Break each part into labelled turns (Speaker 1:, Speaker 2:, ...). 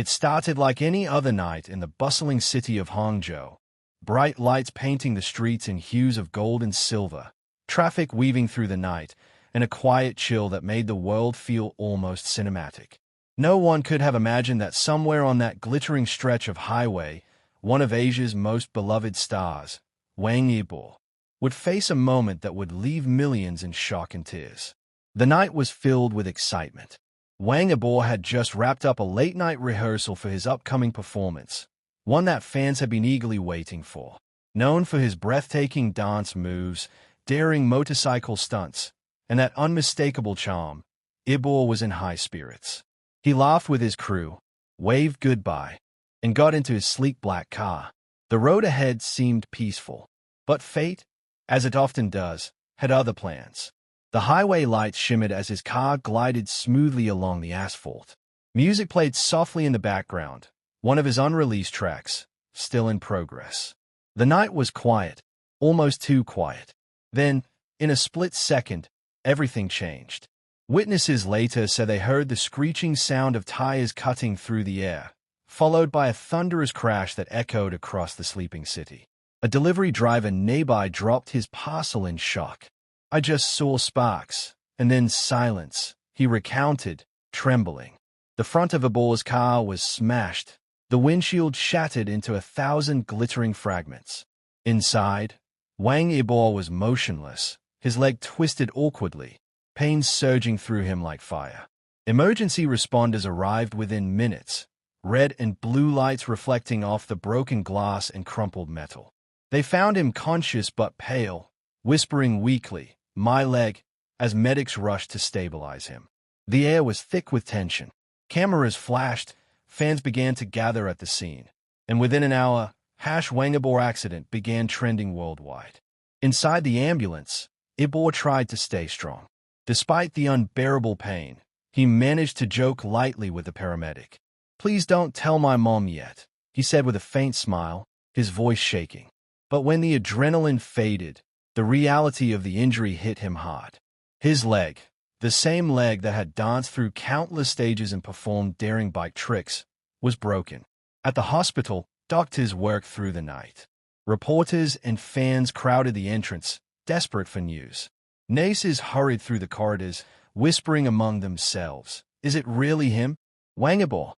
Speaker 1: It started like any other night in the bustling city of Hangzhou, bright lights painting the streets in hues of gold and silver, traffic weaving through the night, and a quiet chill that made the world feel almost cinematic. No one could have imagined that somewhere on that glittering stretch of highway, one of Asia's most beloved stars, Wang Yibo, would face a moment that would leave millions in shock and tears. The night was filled with excitement. Wang Yibo had just wrapped up a late-night rehearsal for his upcoming performance, one that fans had been eagerly waiting for. Known for his breathtaking dance moves, daring motorcycle stunts, and that unmistakable charm, Yibo was in high spirits. He laughed with his crew, waved goodbye, and got into his sleek black car. The road ahead seemed peaceful, but fate, as it often does, had other plans. The highway lights shimmered as his car glided smoothly along the asphalt. Music played softly in the background, one of his unreleased tracks, still in progress. The night was quiet, almost too quiet. Then, in a split second, everything changed. Witnesses later said they heard the screeching sound of tires cutting through the air, followed by a thunderous crash that echoed across the sleeping city. A delivery driver nearby dropped his parcel in shock. "I just saw sparks, and then silence," he recounted, trembling. The front of Yibo's car was smashed, the windshield shattered into 1,000 glittering fragments. Inside, Wang Yibo was motionless, his leg twisted awkwardly, pain surging through him like fire. Emergency responders arrived within minutes, red and blue lights reflecting off the broken glass and crumpled metal. They found him conscious but pale, whispering weakly, "My leg," as medics rushed to stabilize him. The air was thick with tension. Cameras flashed, fans began to gather at the scene, and within an hour, Wang Yibo accident began trending worldwide. Inside the ambulance, Yibo tried to stay strong. Despite the unbearable pain, he managed to joke lightly with the paramedic. "Please don't tell my mom yet," he said with a faint smile, his voice shaking. But when the adrenaline faded, the reality of the injury hit him hard. His leg, the same leg that had danced through countless stages and performed daring bike tricks, was broken. At the hospital, doctors worked through the night. Reporters and fans crowded the entrance, desperate for news. Nurses hurried through the corridors, whispering among themselves, "Is it really him? Wang Yibo?"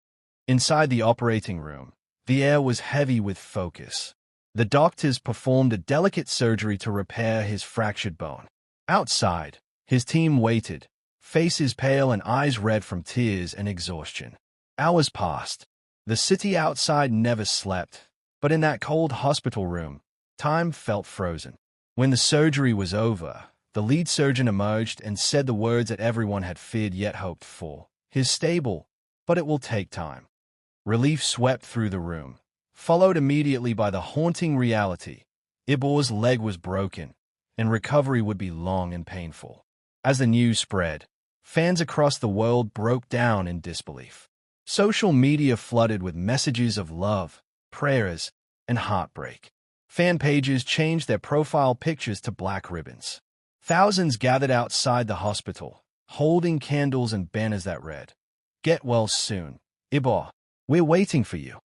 Speaker 1: Inside the operating room, the air was heavy with focus. The doctors performed a delicate surgery to repair his fractured bone. Outside, his team waited, faces pale and eyes red from tears and exhaustion. Hours passed. The city outside never slept, but in that cold hospital room, time felt frozen. When the surgery was over, the lead surgeon emerged and said the words that everyone had feared yet hoped for. "He's stable, but it will take time." Relief swept through the room, followed immediately by the haunting reality. Yibo's leg was broken, and recovery would be long and painful. As the news spread, fans across the world broke down in disbelief. Social media flooded with messages of love, prayers, and heartbreak. Fan pages changed their profile pictures to black ribbons. Thousands gathered outside the hospital, holding candles and banners that read, "Get well soon, Yibo. We're waiting for you."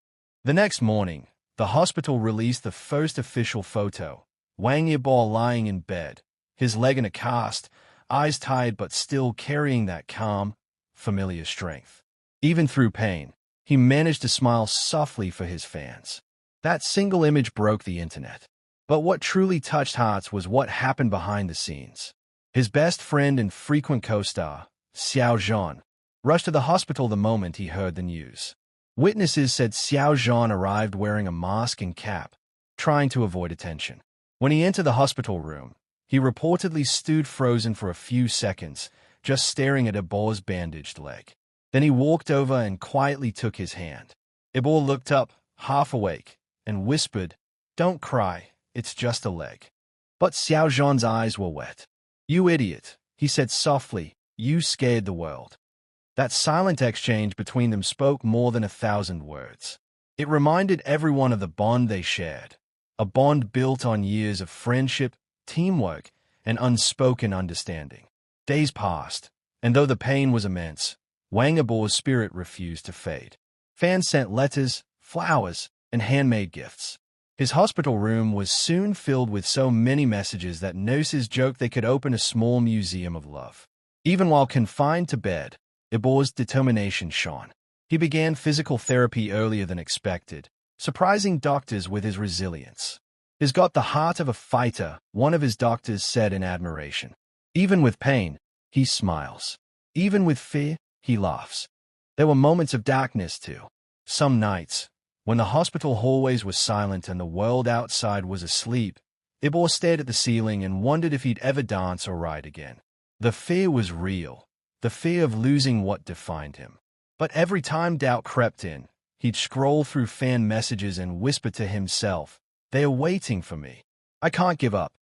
Speaker 1: The next morning, the hospital released the first official photo, Wang Yibo lying in bed, his leg in a cast, eyes tired but still carrying that calm, familiar strength. Even through pain, he managed to smile softly for his fans. That single image broke the internet. But what truly touched hearts was what happened behind the scenes. His best friend and frequent co-star, Yizhan, rushed to the hospital the moment he heard the news. Witnesses said Yizhan arrived wearing a mask and cap, trying to avoid attention. When he entered the hospital room, he reportedly stood frozen for a few seconds, just staring at Yibo's bandaged leg. Then he walked over and quietly took his hand. Yibo looked up, half awake, and whispered, "Don't cry, it's just a leg." But Yizhan's eyes were wet. "You idiot," he said softly, "you scared the world." That silent exchange between them spoke more than 1,000 words. It reminded everyone of the bond they shared, a bond built on years of friendship, teamwork, and unspoken understanding. Days passed, and though the pain was immense, Wang Yibo's spirit refused to fade. Fans sent letters, flowers, and handmade gifts. His hospital room was soon filled with so many messages that nurses joked they could open a small museum of love. Even while confined to bed, Yibo's determination shone. He began physical therapy earlier than expected, surprising doctors with his resilience. He's got the heart of a fighter, one of his doctors said in admiration. Even with pain, he smiles. Even with fear, he laughs. There were moments of darkness, too. Some nights, when the hospital hallways were silent and the world outside was asleep, Yibo stared at the ceiling and wondered if he'd ever dance or ride again. The fear was real, the fear of losing what defined him. But every time doubt crept in, he'd scroll through fan messages and whisper to himself, "They are waiting for me. I can't give up."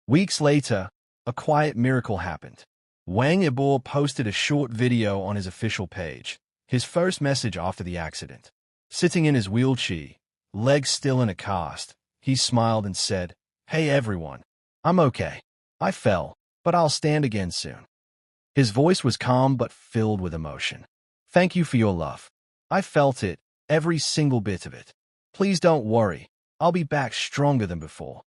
Speaker 1: Weeks later, a quiet miracle happened. Wang Yibo posted a short video on his official page, his first message after the accident. Sitting in his wheelchair, legs still in a cast, he smiled and said, "Hey everyone, I'm okay. I fell, but I'll stand again soon." His voice was calm but filled with emotion. "Thank you for your love. I felt it, every single bit of it. Please don't worry, I'll be back stronger than before."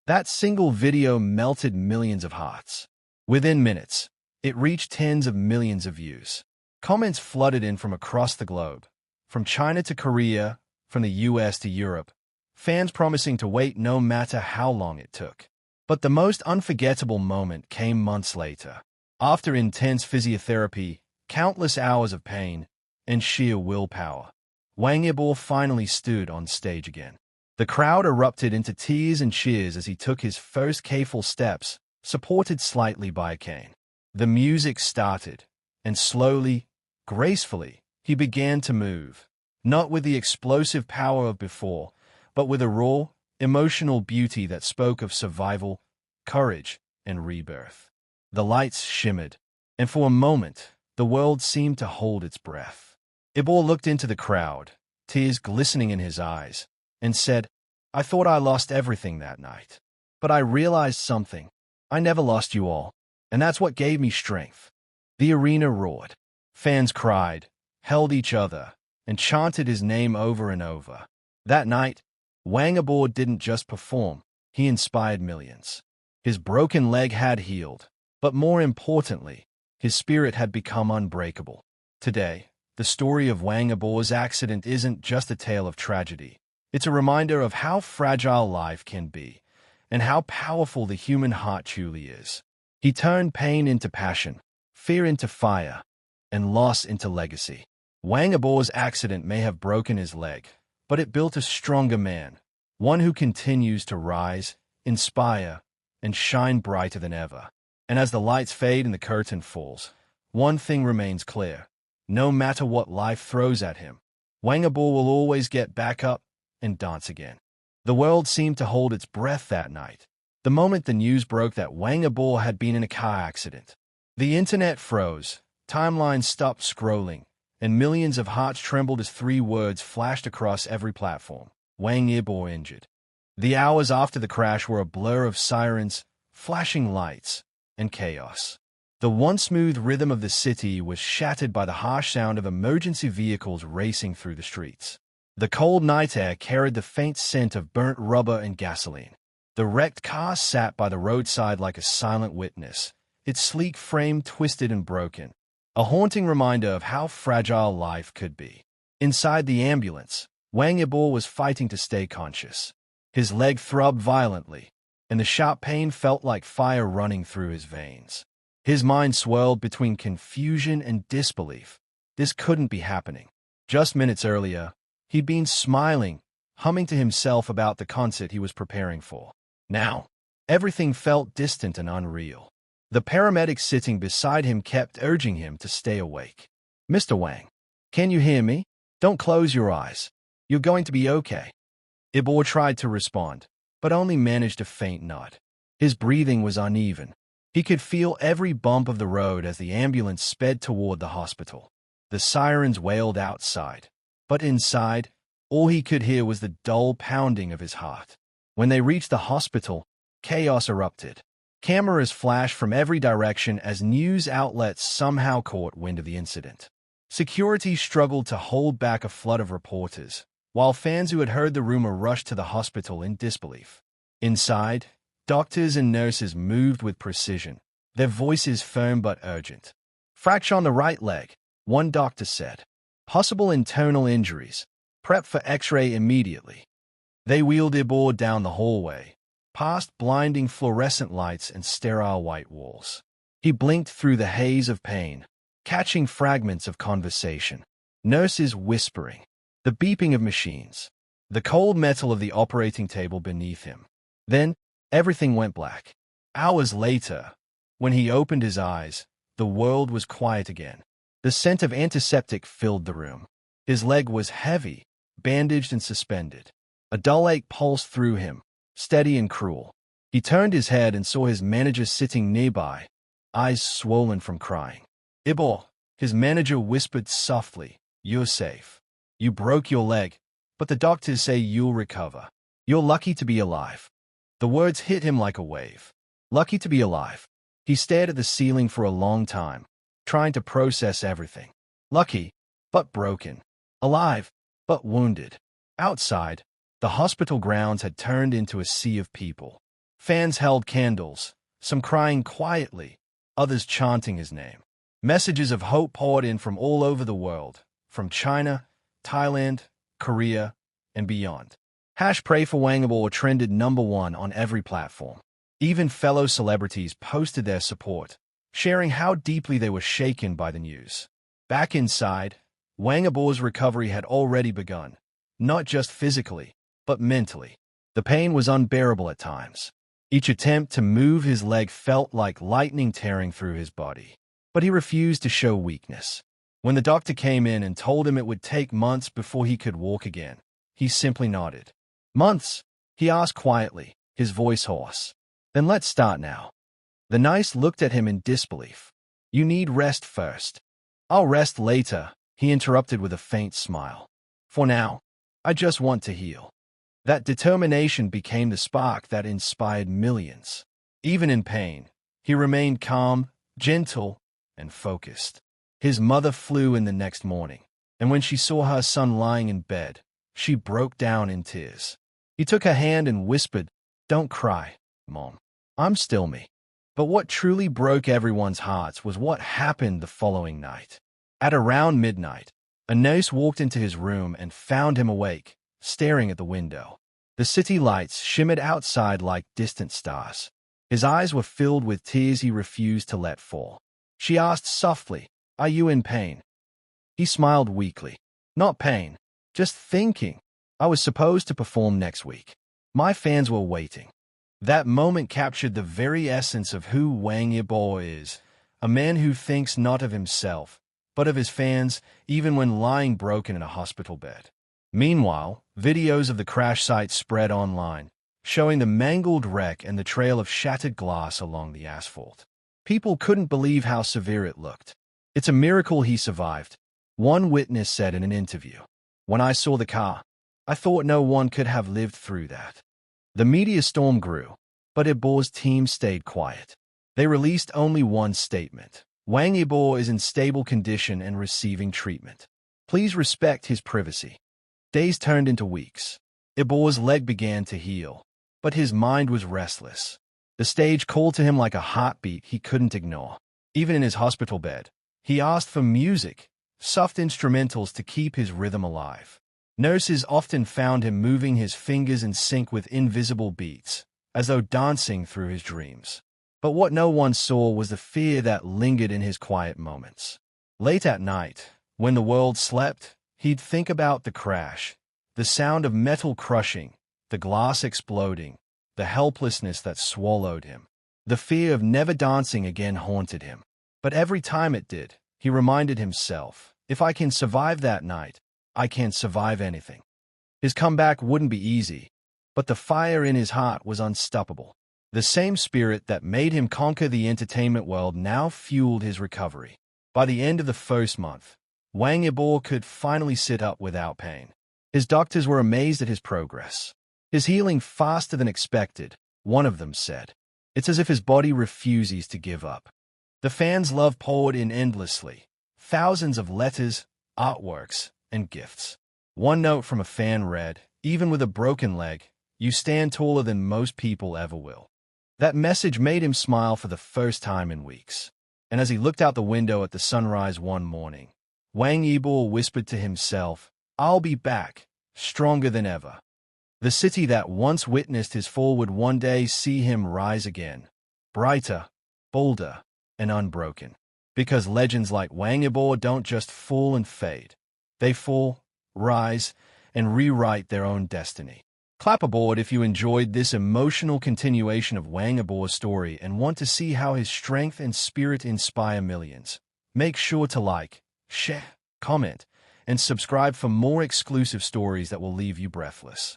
Speaker 1: That single video melted millions of hearts. Within minutes, it reached tens of millions of views. Comments flooded in from across the globe. From China to Korea, from the US to Europe, fans promising to wait no matter how long it took. But the most unforgettable moment came months later. After intense physiotherapy, countless hours of pain, and sheer willpower, Wang Yibo finally stood on stage again. The crowd erupted into tears and cheers as he took his first careful steps, supported slightly by a cane. The music started, and slowly, gracefully, he began to move, not with the explosive power of before, but with a raw, emotional beauty that spoke of survival, courage, and rebirth. The lights shimmered, and for a moment, the world seemed to hold its breath. Yibo looked into the crowd, tears glistening in his eyes, and said, "I thought I lost everything that night. But I realized something. I never lost you all, and that's what gave me strength." The arena roared. Fans cried, held each other, and chanted his name over and over. That night, Wang Yibo didn't just perform, he inspired millions. His broken leg had healed, but more importantly, his spirit had become unbreakable. Today, the story of Wang Yibo's accident isn't just a tale of tragedy. It's a reminder of how fragile life can be, and how powerful the human heart truly is. He turned pain into passion, fear into fire, and loss into legacy. Wang Yibo's accident may have broken his leg, but it built a stronger man, one who continues to rise, inspire, and shine brighter than ever. And as the lights fade and the curtain falls, one thing remains clear. No matter what life throws at him, Wang Yibo will always get back up and dance again. The world seemed to hold its breath that night, the moment the news broke that Wang Yibo had been in a car accident. The internet froze, timelines stopped scrolling, and millions of hearts trembled as three words flashed across every platform: Wang Yibo injured. The hours after the crash were a blur of sirens, flashing lights, and chaos. The once smooth rhythm of the city was shattered by the harsh sound of emergency vehicles racing through the streets. The cold night air carried the faint scent of burnt rubber and gasoline. The wrecked car sat by the roadside like a silent witness, its sleek frame twisted and broken, a haunting reminder of how fragile life could be. Inside the ambulance, Wang Yibo was fighting to stay conscious. His leg throbbed violently, and the sharp pain felt like fire running through his veins. His mind swirled between confusion and disbelief. This couldn't be happening. Just minutes earlier, he'd been smiling, humming to himself about the concert he was preparing for. Now, everything felt distant and unreal. The paramedic sitting beside him kept urging him to stay awake. "Mr. Wang, can you hear me? Don't close your eyes. You're going to be okay." Yibo tried to respond, but only managed a faint nod. His breathing was uneven. He could feel every bump of the road as the ambulance sped toward the hospital. The sirens wailed outside, but inside, all he could hear was the dull pounding of his heart. When they reached the hospital, chaos erupted. Cameras flashed from every direction as news outlets somehow caught wind of the incident. Security struggled to hold back a flood of reporters, while fans who had heard the rumor rushed to the hospital in disbelief. Inside, doctors and nurses moved with precision, their voices firm but urgent. "Fracture on the right leg," one doctor said. "Possible internal injuries. Prep for X-ray immediately." They wheeled Yibo down the hallway, past blinding fluorescent lights and sterile white walls. He blinked through the haze of pain, catching fragments of conversation. Nurses whispering, the beeping of machines, the cold metal of the operating table beneath him. Then, everything went black. Hours later, when he opened his eyes, the world was quiet again. The scent of antiseptic filled the room. His leg was heavy, bandaged and suspended. A dull ache pulsed through him, steady and cruel. He turned his head and saw his manager sitting nearby, eyes swollen from crying. "Yibo," his manager whispered softly, "you're safe. You broke your leg, but the doctors say you'll recover. You're lucky to be alive." The words hit him like a wave. Lucky to be alive. He stared at the ceiling for a long time, trying to process everything. Lucky, but broken. Alive, but wounded. Outside, the hospital grounds had turned into a sea of people. Fans held candles, some crying quietly, others chanting his name. Messages of hope poured in from all over the world, from China, Thailand, Korea, and beyond. #Pray for Wang Yibo trended #1 on every platform. Even fellow celebrities posted their support, sharing how deeply they were shaken by the news. Back inside, Wang Yibo's recovery had already begun, not just physically, but mentally. The pain was unbearable at times. Each attempt to move his leg felt like lightning tearing through his body. But he refused to show weakness. When the doctor came in and told him it would take months before he could walk again, he simply nodded. "Months?" he asked quietly, his voice hoarse. "Then let's start now." The nurse looked at him in disbelief. "You need rest first." "I'll rest later," he interrupted with a faint smile. "For now, I just want to heal." That determination became the spark that inspired millions. Even in pain, he remained calm, gentle, and focused. His mother flew in the next morning, and when she saw her son lying in bed, she broke down in tears. He took her hand and whispered, "Don't cry, Mom. I'm still me." But what truly broke everyone's hearts was what happened the following night. At around midnight, a nurse walked into his room and found him awake, staring at the window. The city lights shimmered outside like distant stars. His eyes were filled with tears he refused to let fall. She asked softly, "Are you in pain?" He smiled weakly. "Not pain, just thinking. I was supposed to perform next week. My fans were waiting." That moment captured the very essence of who Wang Yibo is, a man who thinks not of himself, but of his fans, even when lying broken in a hospital bed. Meanwhile, videos of the crash site spread online, showing the mangled wreck and the trail of shattered glass along the asphalt. People couldn't believe how severe it looked. "It's a miracle he survived," one witness said in an interview. "When I saw the car, I thought no one could have lived through that." The media storm grew, but Yibo's team stayed quiet. They released only one statement: "Wang Yibo is in stable condition and receiving treatment. Please respect his privacy." Days turned into weeks. Yibo's leg began to heal, but his mind was restless. The stage called to him like a heartbeat he couldn't ignore. Even in his hospital bed, he asked for music, soft instrumentals to keep his rhythm alive. Nurses often found him moving his fingers in sync with invisible beats, as though dancing through his dreams. But what no one saw was the fear that lingered in his quiet moments. Late at night, when the world slept, he'd think about the crash, the sound of metal crushing, the glass exploding, the helplessness that swallowed him. The fear of never dancing again haunted him. But every time it did, he reminded himself, "If I can survive that night, I can survive anything." His comeback wouldn't be easy, but the fire in his heart was unstoppable. The same spirit that made him conquer the entertainment world now fueled his recovery. By the end of the first month, Wang Yibo could finally sit up without pain. His doctors were amazed at his progress. "His healing faster than expected," one of them said. "It's as if his body refuses to give up." The fans' love poured in endlessly, thousands of letters, artworks, and gifts. One note from a fan read, "Even with a broken leg, you stand taller than most people ever will." That message made him smile for the first time in weeks. And as he looked out the window at the sunrise one morning, Wang Yibo whispered to himself, "I'll be back, stronger than ever." The city that once witnessed his fall would one day see him rise again, brighter, bolder, and unbroken. Because legends like Wang Yibo don't just fall and fade. They fall, rise, and rewrite their own destiny. Clap aboard if you enjoyed this emotional continuation of Wang Yibo's story and want to see how his strength and spirit inspire millions. Make sure to like, share, comment, and subscribe for more exclusive stories that will leave you breathless.